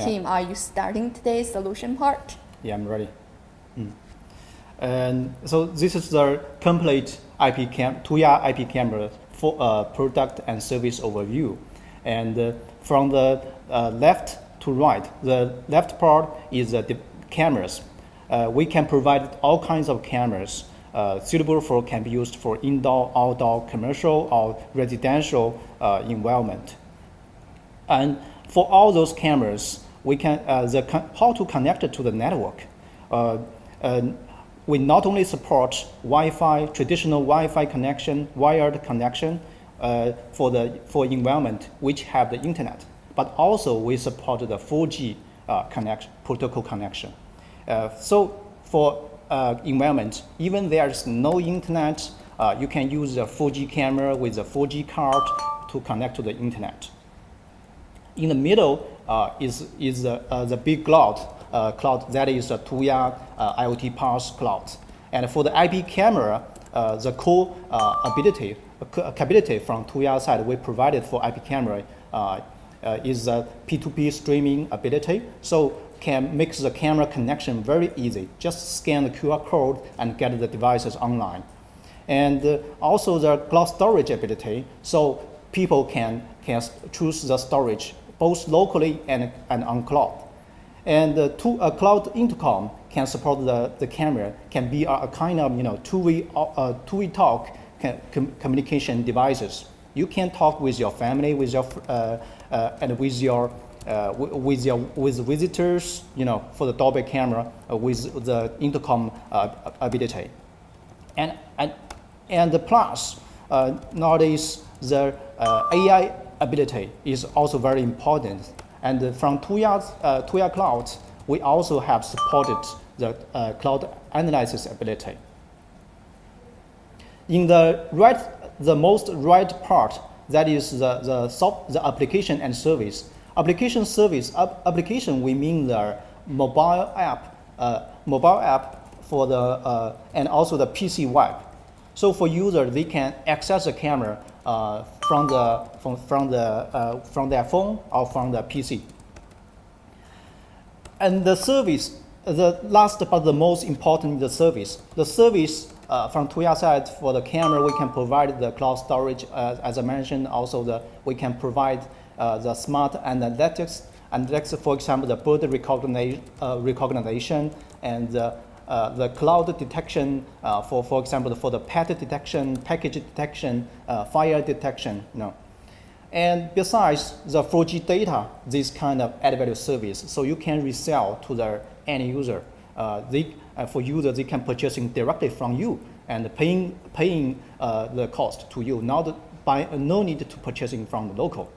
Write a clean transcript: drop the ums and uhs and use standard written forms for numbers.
Kim, are you starting today's solution part? Yeah, I'm ready. And so this is the complete Tuya IP camera for product and service overview. And from the left to right, the left part is the cameras. We can provide all kinds of cameras suitable for can be used for indoor, outdoor, commercial, or residential environment. And for all those cameras, we can how to connect it to the network. We not only support Wi-Fi, traditional Wi-Fi connection, wired connection for environment which have the internet, but also we support the 4G protocol connection. So for environment, even there's no internet, you can use a 4G camera with a 4G card to connect to the internet. In the middle is the big cloud that is a Tuya IoT PaaS cloud. And for the IP camera, the core capability from Tuya side we provided for IP camera is a P2P streaming ability. So can make the camera connection very easy. Just scan the QR code and get the devices online. And also the cloud storage ability, so people can choose the storage both locally and on cloud. And a cloud intercom can support the camera, can be a kind of two-way talk communication devices. You can talk with your family, with your and with visitors, for the doorbell camera with the intercom ability. And plus nowadays the AI ability is also very important. And from Tuya Cloud, we also have supported the cloud analysis ability. In the most right part, that is the application and service. Application we mean the mobile app for the and also the PC web. So for users, they can access the camera from their phone or from the PC. And the service, the last but the most important, the service. The service from Tuya side for the camera, we can provide the cloud storage, as I mentioned. Also, we can provide the smart analytics, for example, the bird recognition and the cloud detection, for example, for the pet detection, package detection, fire detection. And besides the 4G data, this kind of added value service, so you can resell to the end user. For users, they can purchasing directly from you and paying the cost to you, no need to purchasing from the local.